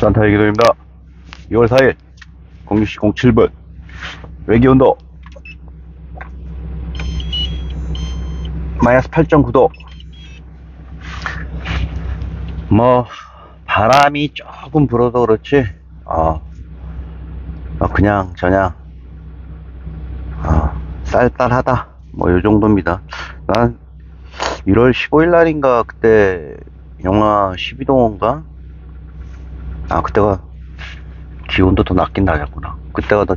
산타의 기도입니다. 2월 4일 06시 07분 외기온도 마이너스 8.9도. 뭐 바람이 조금 불어서 그렇지 그냥 저냥 쌀쌀하다 뭐 요정도입니다. 난 1월 15일 날인가 그때 영하 12도인가 그때가 기온도 더 낮긴 낮았구나. 그때가 더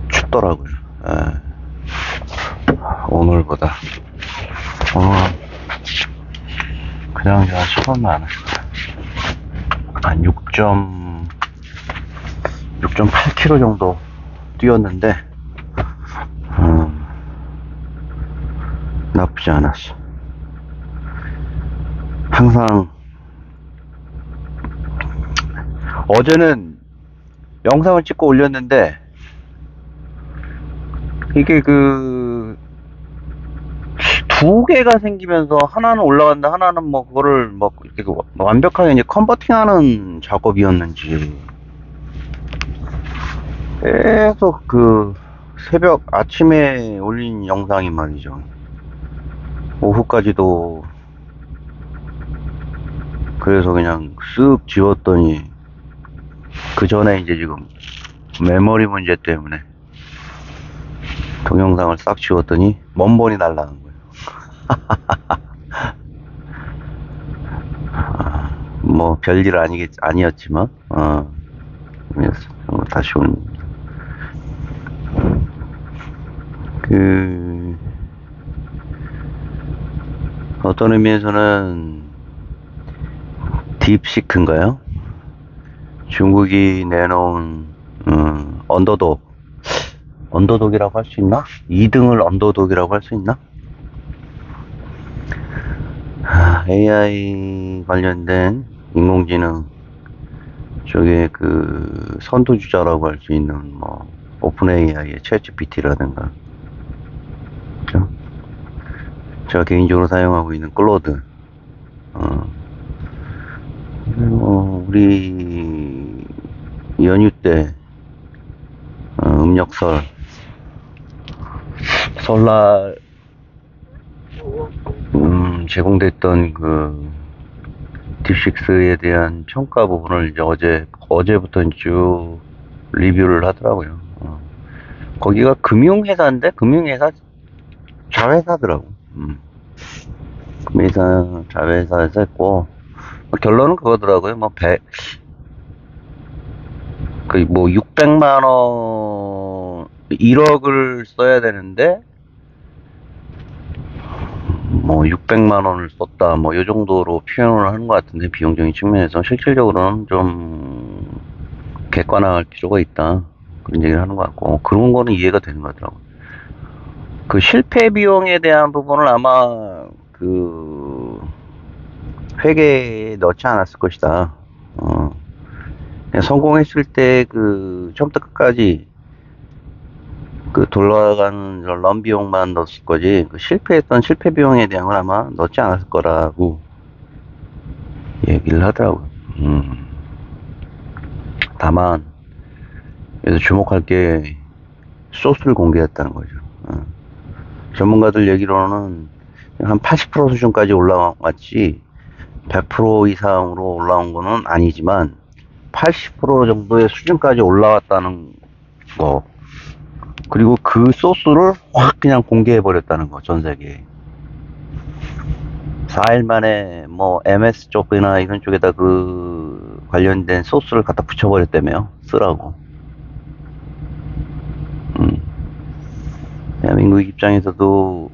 춥더라고요. 오늘보다 그냥 제가 수건은 안 했어요. 한 6.8km 정도 뛰었는데 나쁘지 않았어. 항상 어제는 영상을 찍고 올렸는데 이게 두 개가 생기면서 하나는 올라간다, 하나는 뭐 그거를 뭐 이렇게 완벽하게 이제 컨버팅하는 작업이었는지 계속 새벽 아침에 올린 영상이 말이죠. 오후까지도 그래서 그냥 쓱 지웠더니 그 전에 이제 지금 메모리 문제 때문에 동영상을 싹 지웠더니 먼번이 날라간 거예요. 뭐 별일 아니었지만 다시 오는 어떤 의미에서는 딥시크인가요? 중국이 내놓은 언더독이라고 할 수 있나? 2등을 언더독이라고 할 수 있나? AI 관련된 인공지능 쪽에 선두주자라고 할 수 있는 뭐 오픈 AI의 챗GPT라든가 제가 개인적으로 사용하고 있는 클로드 우리 연휴 때 음력설 설날 제공됐던 딥식스에 대한 평가 부분을 이제 어제부터 쭉 리뷰를 하더라고요. 거기가 금융회사인데 금융회사 자회사더라고. 금융회사 자회사에서 했고 결론은 그거더라고요. 뭐 600만 원 1억을 써야 되는데 뭐 600만 원을 썼다 뭐 요 정도로 표현을 하는 것 같은데, 비용적인 측면에서 실질적으로는 좀 객관화할 필요가 있다 그런 얘기를 하는 것 같고, 그런 거는 이해가 되는 것 같더라고요. 실패 비용에 대한 부분을 아마 회계에 넣지 않았을 것이다. 그냥 성공했을 때 처음부터 끝까지 돌아가는 런 비용만 넣었을 거지, 실패했던 실패 비용에 대한 건 아마 넣지 않았을 거라고 얘기를 하더라고요. 다만 여기서 주목할 게 소스를 공개했다는 거죠. 전문가들 얘기로는 한 80% 수준까지 올라왔지 100% 이상으로 올라온 거는 아니지만 80% 정도의 수준까지 올라왔다는 거, 그리고 그 소스를 확 그냥 공개해 버렸다는 거, 전 세계에. 4일 만에 뭐 MS 쪽이나 이런 쪽에다 관련된 소스를 갖다 붙여버렸다며요. 쓰라고. 대한민국 입장에서도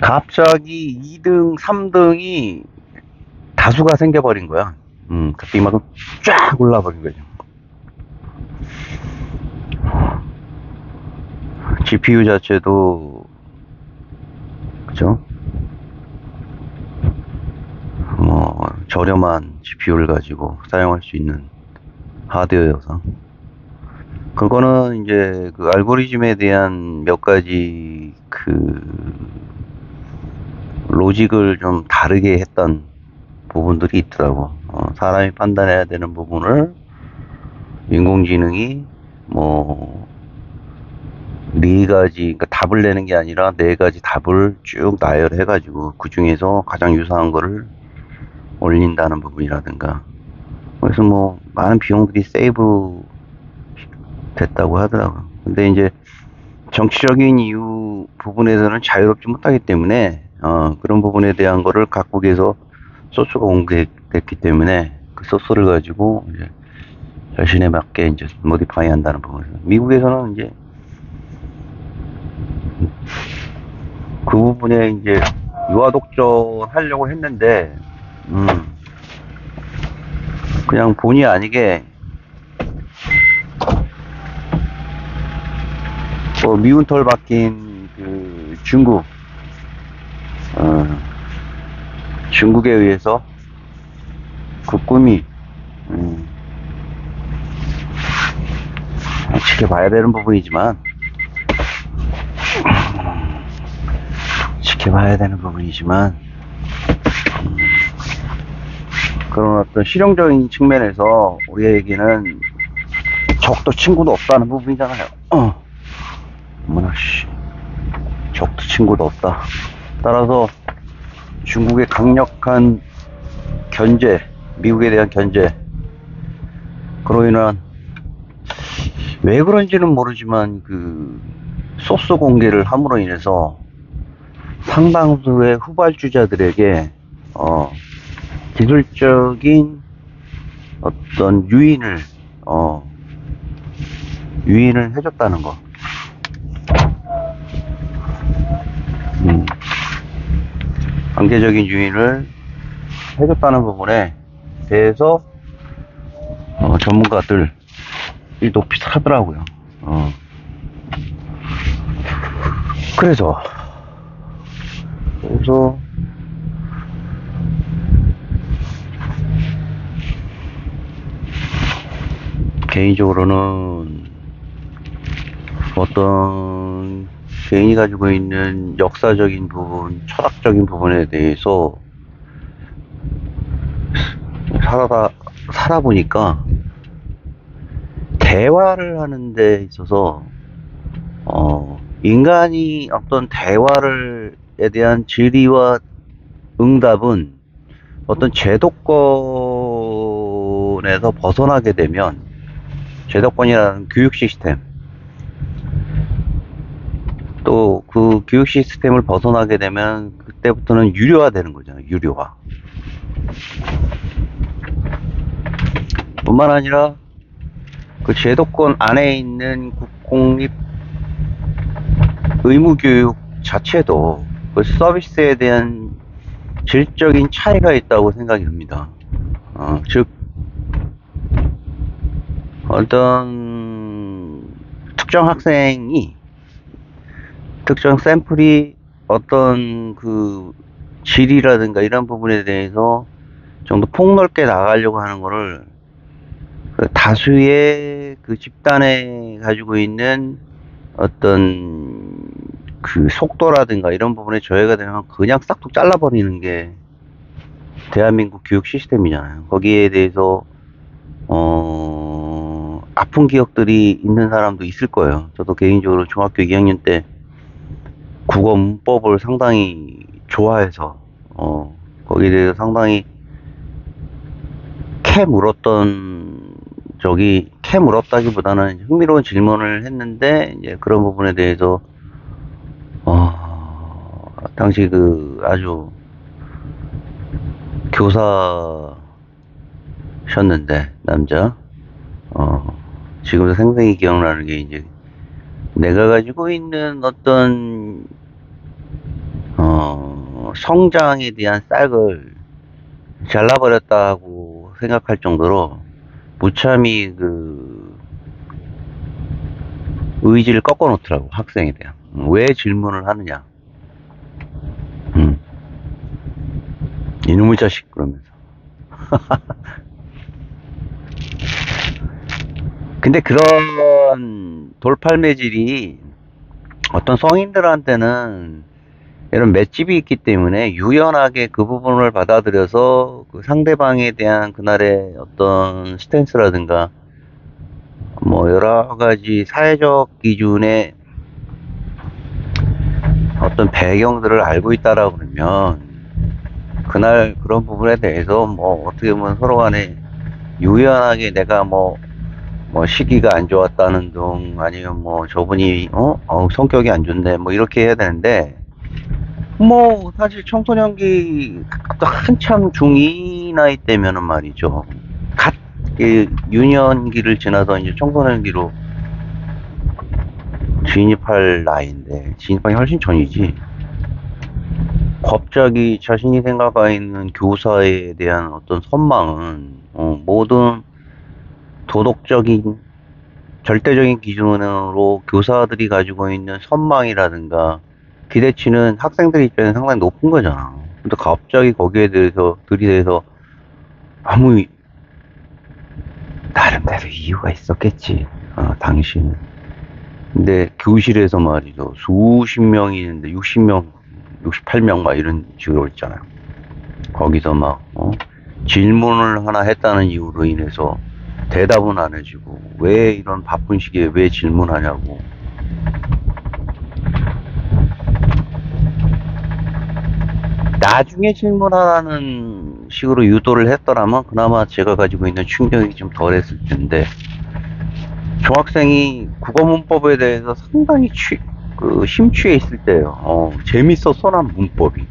갑자기 2등, 3등이 다수가 생겨버린 거야. 갑자기 막 쫙 올라버린 거죠. GPU 자체도 그죠? 뭐 저렴한 GPU를 가지고 사용할 수 있는 하드웨어여서, 그거는 이제 알고리즘에 대한 몇 가지 로직을 좀 다르게 했던 부분들이 있더라고. 사람이 판단해야 되는 부분을 인공지능이 뭐, 네 가지, 그러니까 답을 내는 게 아니라 네 가지 답을 쭉 나열해가지고 그 중에서 가장 유사한 거를 올린다는 부분이라든가. 그래서 뭐, 많은 비용들이 세이브 됐다고 하더라고요. 근데 이제 정치적인 이유 부분에서는 자유롭지 못하기 때문에, 그런 부분에 대한 거를 각국에서 소스가 공개됐기 때문에 그 소스를 가지고 이제 자신에 맞게 이제 모디파이 한다는 부분에서. 미국에서는 이제 그 부분에 이제 유아 독점 하려고 했는데, 그냥 본의 아니게 미운 털 박힌 그 중국에 의해서 그 꿈이 지켜봐야 되는 부분이지만 그런 어떤 실용적인 측면에서 우리에게는 적도 친구도 없다는 부분이잖아요. 어머나 씨, 적도 친구도 없다. 따라서 중국의 강력한 견제, 미국에 대한 견제, 그로 인한, 왜 그런지는 모르지만 그 소스 공개를 함으로 인해서 상당수의 후발주자들에게 기술적인 어떤 유인을 해줬다는 거. 강제적인 유인을 해줬다는 부분에 대해서 전문가들이 높이 사더라고요. 그래서 개인적으로는 어떤 개인이 가지고 있는 역사적인 부분, 철학적인 부분에 대해서 살아보니까 대화를 하는 데 있어서 인간이 어떤 대화에 대한 질의와 응답은 어떤 제도권에서 벗어나게 되면, 제도권이라는 교육 시스템, 또 그 교육 시스템을 벗어나게 되면 그때부터는 유료화 되는 거잖아요. 유료화. 뿐만 아니라 그 제도권 안에 있는 국공립 의무교육 자체도 그 서비스에 대한 질적인 차이가 있다고 생각이 듭니다. 즉 어떤 특정 샘플이 어떤 그 질이라든가 이런 부분에 대해서 좀 더 폭넓게 나가려고 하는 거를 그 다수의 그 집단에 가지고 있는 어떤 그 속도라든가 이런 부분에 저해가 되면 그냥 싹둑 잘라버리는 게 대한민국 교육 시스템이잖아요. 거기에 대해서 아픈 기억들이 있는 사람도 있을 거예요. 저도 개인적으로 중학교 2학년 때 국어 문법을 상당히 좋아해서 거기에 대해서 상당히 캐 물었다기보다는 흥미로운 질문을 했는데, 이제 그런 부분에 대해서 당시 그 아주 교사셨는데, 남자, 지금도 생생히 기억나는 게, 이제 내가 가지고 있는 어떤 성장에 대한 싹을 잘라버렸다고 생각할 정도로 무참히 그 의지를 꺾어 놓더라고, 학생에 대한. 왜 질문을 하느냐. 이놈의 자식, 그러면서. 근데 그런 돌팔매질이 어떤 성인들한테는 이런 맷집이 있기 때문에 유연하게 그 부분을 받아들여서 그 상대방에 대한 그날의 어떤 스탠스라든가 뭐 여러 가지 사회적 기준의 어떤 배경들을 알고 있다라고 그러면 그날 그런 부분에 대해서 뭐 어떻게 보면 서로 간에 유연하게 내가 뭐 시기가 안 좋았다는 둥 아니면 뭐 저분이 성격이 안 좋네 뭐 이렇게 해야 되는데 뭐 사실 청소년기 한참 중2 나이 때면은 말이죠. 갓 유년기를 지나서 이제 청소년기로 진입할 나이인데 진입하기 훨씬 전이지. 갑자기 자신이 생각하고 있는 교사에 대한 어떤 선망은 모든 도덕적인 절대적인 기준으로 교사들이 가지고 있는 선망이라든가 기대치는 학생들 입장에서 상당히 높은 거잖아. 근데 갑자기 거기에 대해서 들이대서 아무 나름대로 이유가 있었겠지. 당시는. 근데 교실에서 말이죠. 수십 명이 있는데 60명, 68명 막 이런 식으로 있잖아요. 거기서 막 질문을 하나 했다는 이유로 인해서 대답은 안 해주고 왜 이런 바쁜 시기에 왜 질문하냐고. 나중에 질문하라는 식으로 유도를 했더라면 그나마 제가 가지고 있는 충격이 좀 덜했을 텐데 중학생이 국어 문법에 대해서 상당히 심취해 있을 때요. 재밌었어 난 문법이.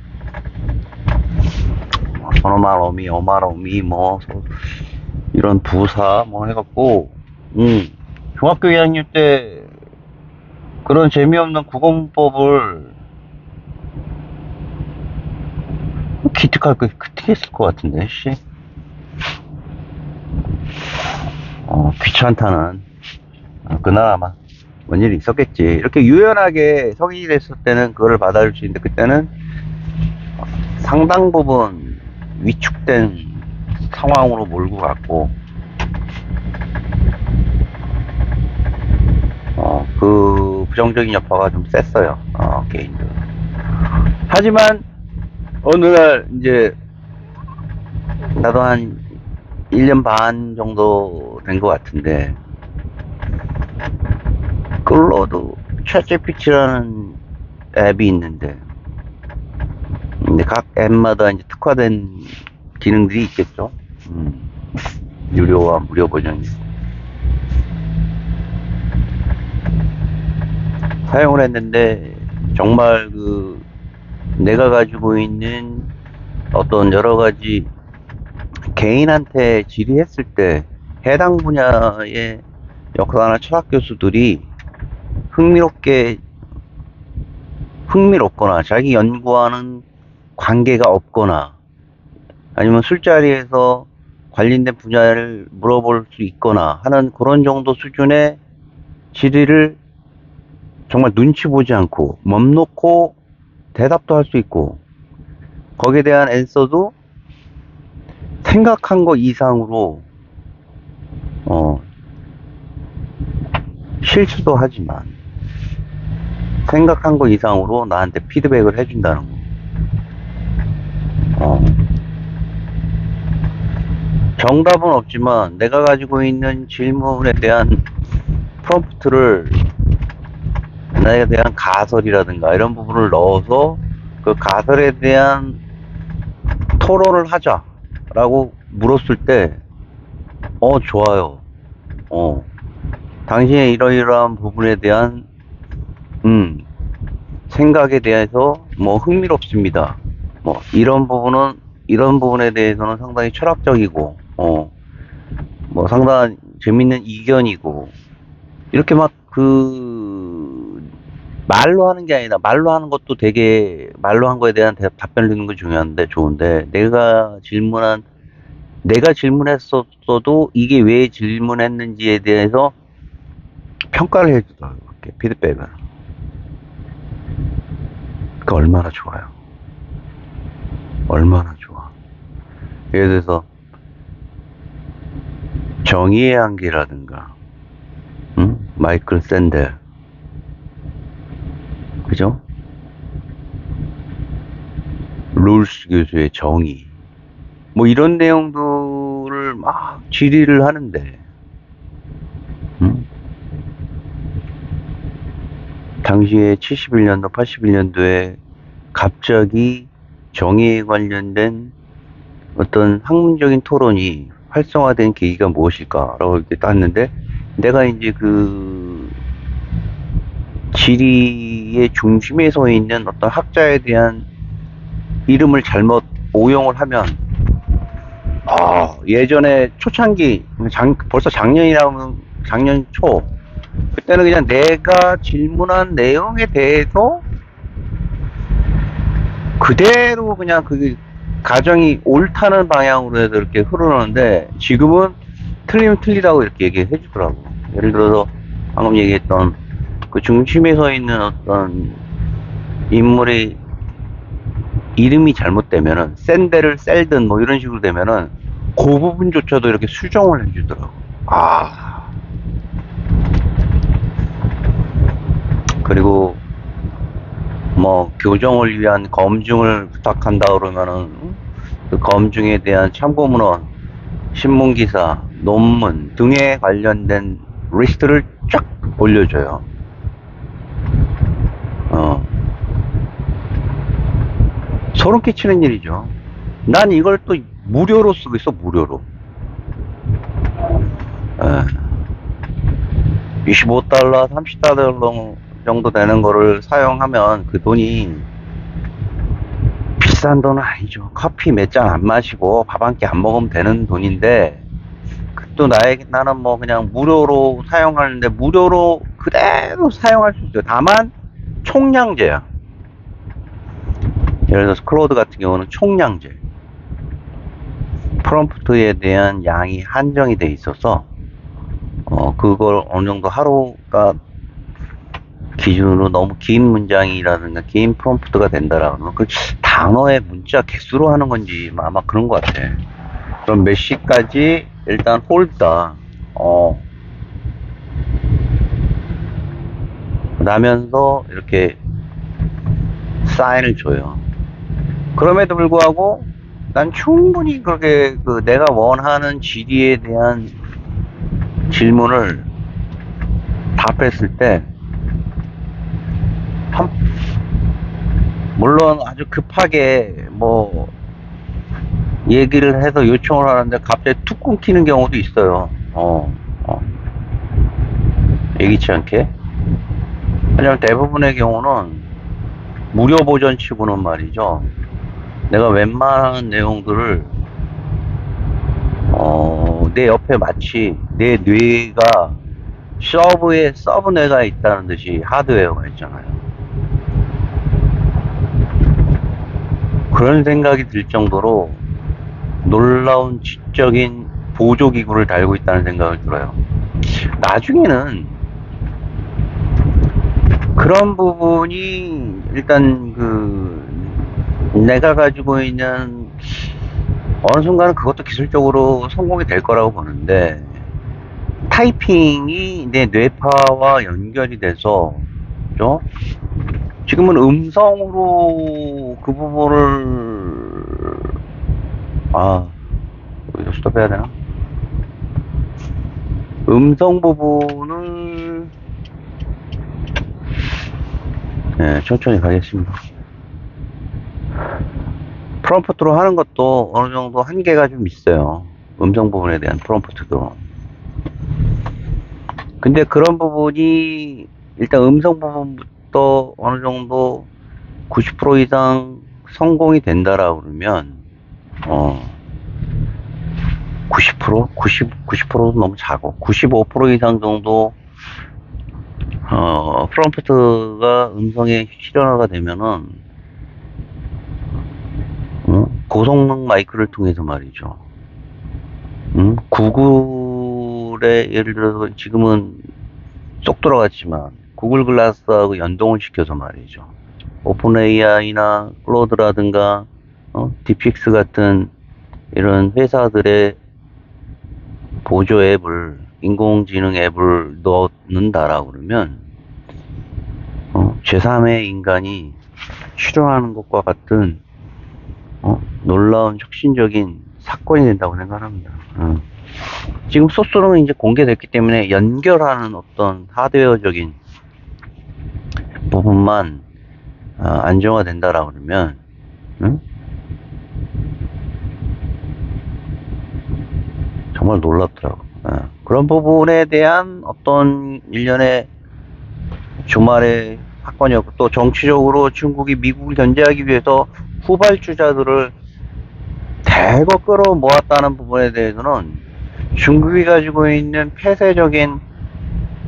선어말어미, 어말어미, 뭐 이런 부사 뭐 해갖고 중학교 2학년 때 그런 재미없는 국어 문법을 기특할 거 기특했을 것 같은데 씨. 귀찮다는 그나마 뭔 일이 있었겠지. 이렇게 유연하게 성인이 됐을 때는 그거를 받아줄 수 있는데 그때는 상당 부분 위축된 상황으로 몰고 갔고 그 부정적인 여파가 좀 셌어요. 개인적으로. 하지만 어느 날 이제 나도 한 1년 반 정도 된 것 같은데 클로드 챗GPT라는 앱이 있는데 근데 각 앱마다 이제 특화된 기능들이 있겠죠. 유료와 무료 버전이 사용을 했는데 정말 내가 가지고 있는 어떤 여러 가지 개인한테 질의했을 때 해당 분야의 역사나 철학 교수들이 흥미롭거나 자기 연구하는 관계가 없거나 아니면 술자리에서 관련된 분야를 물어볼 수 있거나 하는 그런 정도 수준의 질의를 정말 눈치 보지 않고 멈 놓고 대답도 할 수 있고 거기에 대한 앤서도 생각한 거 이상으로 실수도 하지만 생각한 거 이상으로 나한테 피드백을 해준다는 거. 정답은 없지만 내가 가지고 있는 질문에 대한 프롬프트를 나에 대한 가설이라든가 이런 부분을 넣어서 그 가설에 대한 토론을 하자라고 물었을 때 좋아요. 당신의 이러이러한 부분에 대한 생각에 대해서 뭐 흥미롭습니다. 뭐 이런 부분에 대해서는 상당히 철학적이고 뭐 상당한 재밌는 이견이고 이렇게 막 말로 하는 게 아니라 말로 하는 것도 되게 말로 한 거에 대한 답변을 듣는 거 좋은데 내가 질문했었어도 이게 왜 질문했는지에 대해서 평가를 해주더라고요. 피드백을. 그러니까 얼마나 좋아요. 얼마나 좋아. 예를 들어서 정의의 한계라든가 마이클 샌델 그죠? 롤스 교수의 정의, 뭐 이런 내용들을 막 질의를 하는데, 음? 당시에 71년도, 81년도에 갑자기 정의에 관련된 어떤 학문적인 토론이 활성화된 계기가 무엇일까라고 이렇게 땄는데, 내가 이제 그 지리의 중심에 서 있는 어떤 학자에 대한 이름을 잘못 오용을 하면, 예전에 초창기, 벌써 작년이라면, 작년 초, 그때는 그냥 내가 질문한 내용에 대해서 그대로 그냥 그 가정이 옳다는 방향으로 해서 이렇게 흐르는데, 지금은 틀리면 틀리다고 이렇게 얘기해 주더라고. 예를 들어서 방금 얘기했던 그 중심에 서 있는 어떤 인물의 이름이 잘못되면은, 샌데를 셀든 뭐 이런 식으로 되면은 그 부분조차도 이렇게 수정을 해주더라고. 그리고 뭐 교정을 위한 검증을 부탁한다 그러면은 그 검증에 대한 참고문헌, 신문기사, 논문 등에 관련된 리스트를 쫙 올려줘요. 소름 끼치는 일이죠. 난 이걸 또 무료로 쓰고 있어, 무료로. 25달러, 30달러 정도 되는 거를 사용하면 그 돈이 비싼 돈은 아니죠. 커피 몇 잔 안 마시고 밥 한 끼 안 먹으면 되는 돈인데, 또 나는 뭐 그냥 무료로 사용하는데, 무료로 그대로 사용할 수 있어요. 다만 총량제야. 예를 들어서 클로드 같은 경우는 총량제, 프롬프트에 대한 양이 한정이 돼 있어서 그걸 어느 정도 하루가 기준으로 너무 긴 문장이라든가 긴 프롬프트가 된다라고 하면 그 단어의 문자 개수로 하는 건지 아마 그런 것 같아. 그럼 몇 시까지 일단 홀다 라면서 이렇게 사인을 줘요. 그럼에도 불구하고 난 충분히 그렇게 그 내가 원하는 지리에 대한 질문을 답했을 때, 물론 아주 급하게 뭐 얘기를 해서 요청을 하는데 갑자기 툭 끊기는 경우도 있어요. 예기치 않게. 왜냐면 대부분의 경우는 무료 버전 치고는 말이죠, 내가 웬만한 내용들을 내 옆에 마치 내 뇌가 서브뇌가 있다는 듯이 하드웨어가 있잖아요. 그런 생각이 들 정도로 놀라운 지적인 보조기구를 달고 있다는 생각을 들어요. 나중에는 그런 부분이 일단 내가 가지고 있는, 어느 순간은 그것도 기술적으로 성공이 될 거라고 보는데, 타이핑이 내 뇌파와 연결이 돼서, 그죠? 지금은 음성으로 그 부분을, 여기서 스톱해야 되나? 음성 부분을, 천천히 가겠습니다. 프롬프트로 하는 것도 어느 정도 한계가 좀 있어요. 음성 부분에 대한 프롬프트도. 근데 그런 부분이 일단 음성 부분부터 어느 정도 90% 이상 성공이 된다라고 그러면 90%? 90%도 너무 작고 95% 이상 정도 프롬프트가 음성에 실현화가 되면은 고성능 마이크를 통해서 말이죠. 구글의 예를 들어서 지금은 쏙 들어갔지만 구글 글라스하고 연동을 시켜서 말이죠, 오픈 AI나 클로드라든가 딥픽스 같은 이런 회사들의 보조 앱을, 인공지능 앱을 넣는다라고 그러면 제3의 인간이 실현하는 것과 같은 놀라운 혁신적인 사건이 된다고 생각합니다. 지금 소스는 이제 공개됐기 때문에 연결하는 어떤 하드웨어적인 부분만 안정화된다라고 그러면, 정말 놀랍더라고. 그런 부분에 대한 어떤 일련의 주말의 사건이었고, 또 정치적으로 중국이 미국을 견제하기 위해서 후발주자들을 대거 끌어모았다는 부분에 대해서는 중국이 가지고 있는 폐쇄적인,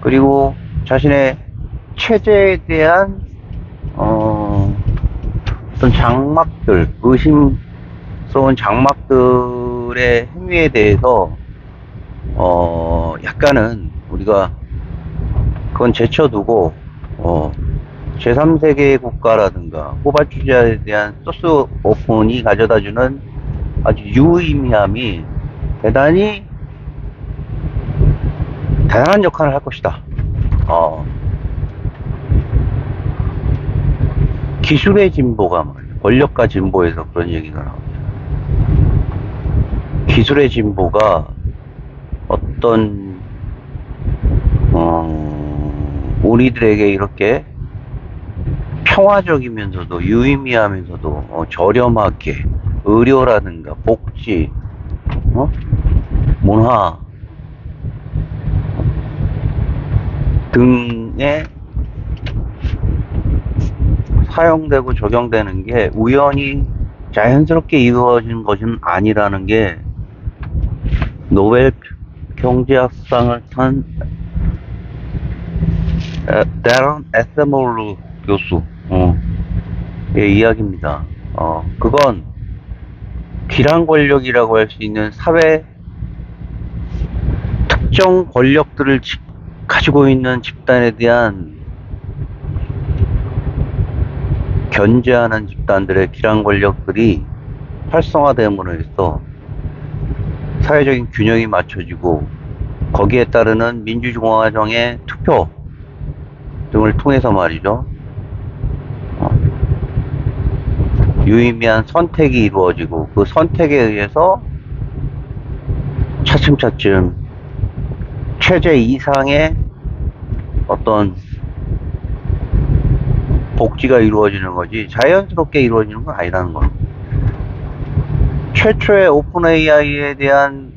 그리고 자신의 체제에 대한 어떤 장막들, 의심스러운 장막들의 행위에 대해서 약간은 우리가 그건 제쳐두고 제3세계 국가라든가 후발주자에 대한 소스 오픈이 가져다주는 아주 유의미함이 대단한 역할을 할 것이다. 기술의 진보가 권력과 진보에서 그런 얘기가 나옵니다. 기술의 진보가 어떤 우리들에게 이렇게 평화적이면서도 유의미하면서도 저렴하게 의료라든가 복지, 문화 등에 사용되고 적용되는 게 우연히 자연스럽게 이루어진 것은 아니라는 게 노벨 경제학상을 탄 데런 에스모르 교수의 이야기입니다. 그건 기란 권력이라고 할 수 있는 사회 특정 권력들을 가지고 있는 집단에 대한 견제하는 집단들의 기란 권력들이 활성화됨으로 해서 사회적인 균형이 맞춰지고 거기에 따르는 민주공화정의 투표 등을 통해서 말이죠, 유의미한 선택이 이루어지고 그 선택에 의해서 차츰차츰 체제 이상의 어떤 복지가 이루어지는 거지 자연스럽게 이루어지는 건 아니라는 겁니다. 최초의 오픈 AI에 대한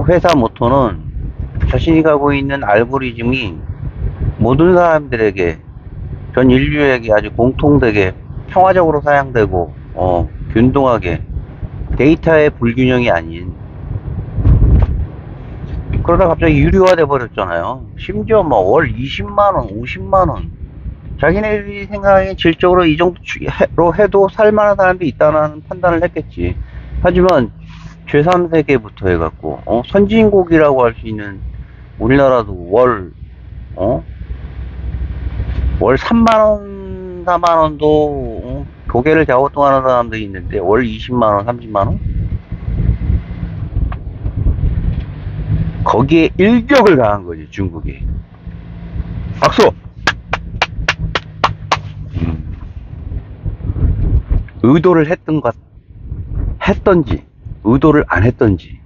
회사 모토는 자신이 가고 있는 알고리즘이 모든 사람들에게, 전 인류에게 아주 공통되게 평화적으로 사용되고 균등하게, 데이터의 불균형이 아닌, 그러다 갑자기 유료화 돼 버렸잖아요. 심지어 뭐 월 20만원 50만원, 자기네들이 생각하기엔 질적으로 이 정도로 해도 살만한 사람도 있다는 판단을 했겠지. 하지만 제3세계부터 해갖고 선진국이라고 할 수 있는 우리나라도 월 3만원 4만원도 고개를 갸우뚱하는 사람들이 있는데 월 20만원 30만원? 거기에 일격을 가한 거지 중국이. 박수! 의도를 했던지 의도를 안 했던지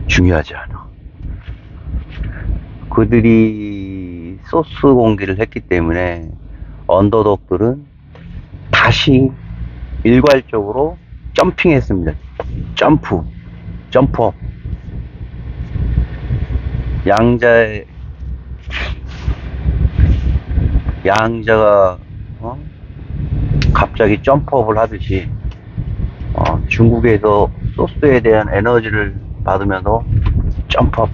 중요하지 않아. 그들이 소스 공개를 했기 때문에 언더독들은 다시 일괄적으로 점핑했습니다. 점프업. 양자가 갑자기 점프업을 하듯이 중국에서 소스에 대한 에너지를 받으면서 점프업,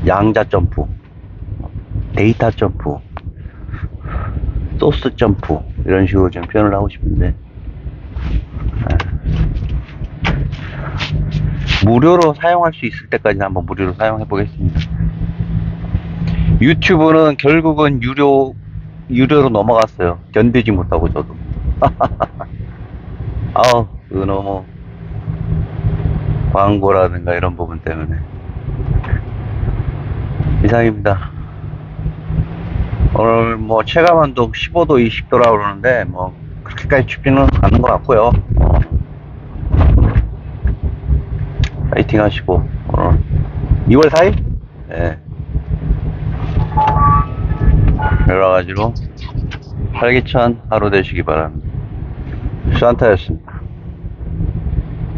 양자 점프, 데이터 점프, 소스 점프, 이런 식으로 좀 표현을 하고 싶은데, 무료로 사용할 수 있을 때까지 한번 무료로 사용해 보겠습니다. 유튜브는 결국은 유료로 넘어갔어요. 견디지 못하고 저도. 너무 광고라든가 이런 부분 때문에. 이상입니다. 오늘 뭐 체감온도 15도 20도라 그러는데 뭐 그렇게까지 춥지는 않는 것 같고요. 파이팅 하시고, 2월 4일? 예. 여러 가지로 활기찬 하루 되시기 바랍니다. 산타였습니다.